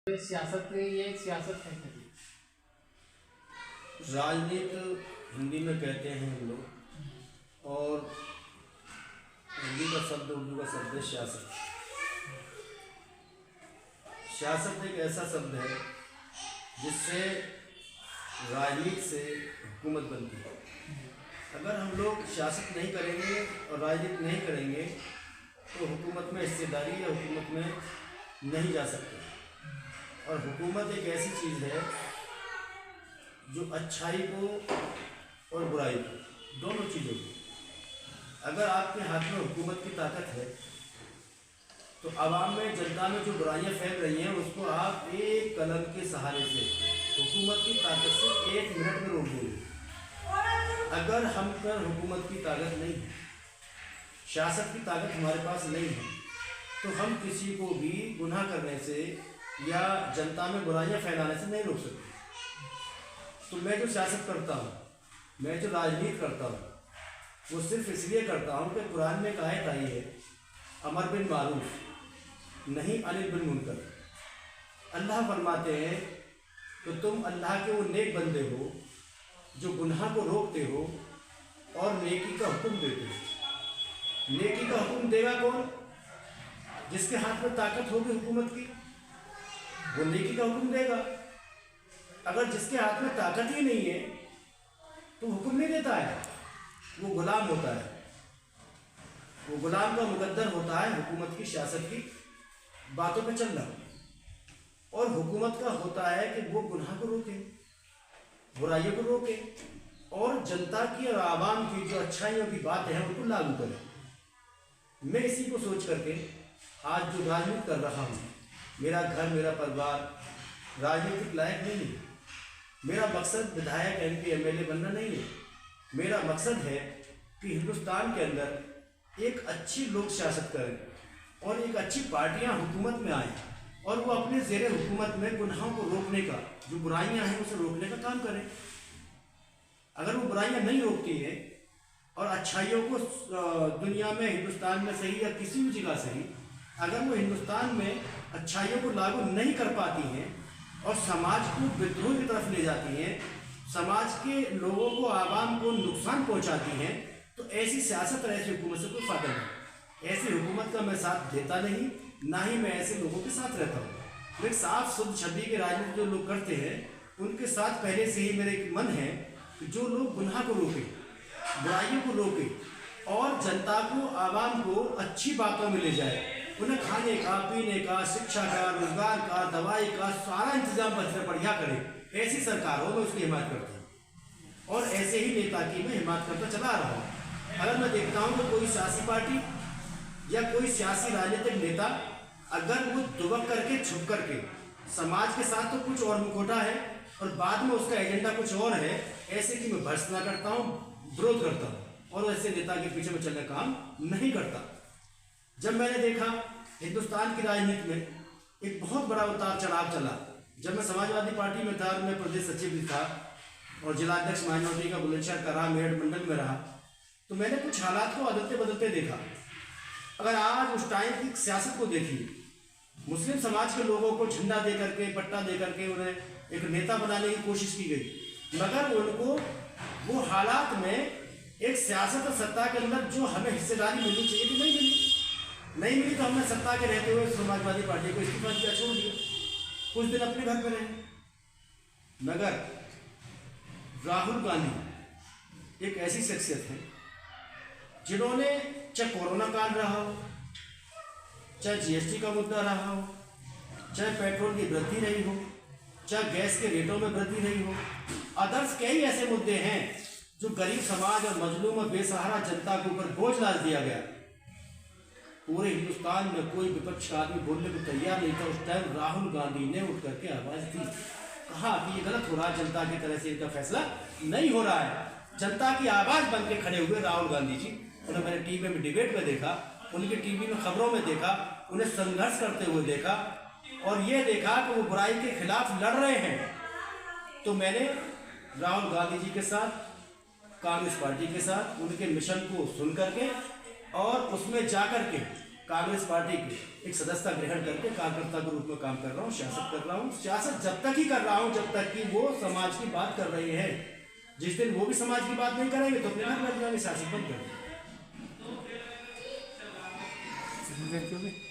सियासत ये सियासत है कभी राजनीति हिंदी में कहते हैं हम लोग, और हिंदी का शब्द उर्दू का शब्द है सियासत। सियासत एक ऐसा शब्द है जिससे राजनीति से हुकूमत बनती है। अगर हम लोग सियासत नहीं करेंगे और राजनीति नहीं करेंगे तो हुकूमत में हिस्सेदारी या हुकूमत में नहीं जा सकते। और हुकूमत एक ऐसी चीज़ है जो अच्छाई को और बुराई को, दोनों चीज़ों को, अगर आपके हाथ में हुकूमत की ताकत है तो आवाम में, जनता में जो बुराइयां फैल रही हैं उसको आप एक कलम के सहारे से, हुकूमत की ताकत से 1 मिनट में रोक देंगे। अगर हम पर हुकूमत की ताकत नहीं है, सियासत की ताकत हमारे पास नहीं है, तो हम किसी को भी गुनाह करने से या जनता में बुराइयां फैलाने से नहीं रोक सकते। तो मैं जो सियासत करता हूँ, मैं जो राजनीति करता हूँ, वो सिर्फ इसलिए करता हूँ कि कुरान में एक आयत आई है, अमर बिन मारूफ नहीं अनिल बिन मुनकर। अल्लाह फरमाते हैं तो तुम अल्लाह के वो नेक बंदे हो जो गुनाह को रोकते हो और नेकी का हुक्म देते हो। नेकी का हुक्म देगा कौन? जिसके हाथ में ताकत होगी हुकूमत की, वो नेकी का हुक्म देगा। अगर जिसके हाथ में ताकत ही नहीं है तो हुक्म नहीं देता है, वो गुलाम होता है। वो गुलाम का मुकद्दर होता है हुकूमत की, सियासत की बातों पे चलना। और हुकूमत का होता है कि वो गुनाह को रोके, बुराइयों को रोके और जनता की और आवाम की जो अच्छाइयों की बातें हैं उनको लागू करे। मैं इसी को सोच करके आज जो राजनीति कर रहा हूँ, मेरा घर, मेरा परिवार राजनीतिक लायक नहीं है। मेरा मकसद विधायक, MP, MLA बनना नहीं है। मेरा मकसद है कि हिंदुस्तान के अंदर एक अच्छी लोग सियासत करें और एक अच्छी पार्टियां हुकूमत में आएँ और वो अपने ज़ेरे हुकूमत में गुनाहों को रोकने का, जो बुराइयां हैं उसे रोकने का काम करें। अगर वो बुराइयां नहीं रोकती हैं और अच्छाइयों को दुनिया में, हिंदुस्तान में सही या किसी भी जगह सही, अगर वो हिंदुस्तान में अच्छाइयों को लागू नहीं कर पाती हैं और समाज को विद्रोह की तरफ ले जाती हैं, समाज के लोगों को, आवाम को नुकसान पहुंचाती हैं, तो ऐसी सियासत और ऐसी हुकूमत से कोई फायदा नहीं। ऐसी हुकूमत का मैं साथ देता नहीं, ना ही मैं ऐसे लोगों के साथ रहता हूँ। लेकिन साफ शुद्ध छवि की राजनीति जो लोग करते हैं उनके साथ पहले से ही मेरा एक मन है कि जो लोग गुनाह को रोके, बुराइयों को रोके और जनता को, आवाम को अच्छी बातों में ले जाए, उन्हें खाने का, पीने का, शिक्षा का, रोजगार का, दवाई का सारा इंतजाम बढ़िया करे, ऐसी सरकार हो, मैं उसकी हिमायत करता हूँ। और ऐसे ही नेता की मैं हिमायत करता चला रहा हूँ। अगर मैं देखता हूँ कि कोई सियासी पार्टी या कोई सियासी राजनीतिक नेता अगर वो दुबक करके, छुप करके समाज के साथ तो कुछ और मुखौटा है और बाद में उसका एजेंडा कुछ और है, ऐसे की मैं भर्त्सना करता हूँ, विरोध करता हूँ और ऐसे नेता के पीछे में चलने का काम नहीं करता। जब मैंने देखा हिंदुस्तान की राजनीति में एक बहुत बड़ा उतार चढ़ाव चला, जब मैं समाजवादी पार्टी में था, मैं प्रदेश सचिव भी था और जिलाध्यक्ष माइनॉरिटी का बुलंदशहर का रहा, मेरठ मंडल में रहा, तो मैंने कुछ हालात को बदलते बदलते देखा। अगर आज उस टाइम की सियासत को देखिए, मुस्लिम समाज के लोगों को झंडा दे करके, पट्टा दे करके उन्हें एक नेता बनाने की कोशिश की गई, मगर उनको वो हालात में एक सियासत और सत्ता के अंदर जो हमें हिस्सेदारी मिलनी चाहिए थी नहीं मिली। तो हमने सत्ता के रहते हुए समाजवादी पार्टी को इस्तीफा दिया, छोड़ दिया, कुछ दिन अपने घर पर रहे। मगर राहुल गांधी एक ऐसी शख्सियत है जिन्होंने, चाहे कोरोना काल रहा हो, चाहे GST का मुद्दा रहा हो, चाहे पेट्रोल की वृद्धि रही हो, चाहे गैस के रेटों में वृद्धि रही हो, अदर्स कई ऐसे मुद्दे हैं जो गरीब समाज और मजलूम और बेसहारा जनता के ऊपर बोझ डाल दिया गया। पूरे हिंदुस्तान में कोई विपक्ष का आदमी बोलने को तैयार नहीं था। उस टाइम राहुल गांधी ने उठ करके आवाज दी, कहा कि ये गलत हो रहा है, जनता की तरह से इनका फैसला नहीं हो रहा है। जनता की आवाज बन के खड़े हुए राहुल गांधी जी, उन्हें मैंने टीवी में डिबेट में देखा, उनके टीवी में खबरों में देखा, उन्हें संघर्ष करते हुए देखा और ये देखा कि वो बुराई के खिलाफ लड़ रहे हैं। तो मैंने राहुल गांधी जी के साथ, कांग्रेस पार्टी के साथ उनके मिशन को सुन करके और उसमें जा करके कांग्रेस पार्टी की एक सदस्यता ग्रहण करके कार्यकर्ता के रूप में काम कर रहा हूँ, सियासत कर रहा हूँ। सियासत जब तक ही कर रहा हूँ जब तक कि वो समाज की बात कर रहे हैं। जिस दिन वो भी समाज की बात नहीं करेंगे तो अपने घर बैठ जाएंगे, सियासत बंद कर देंगे।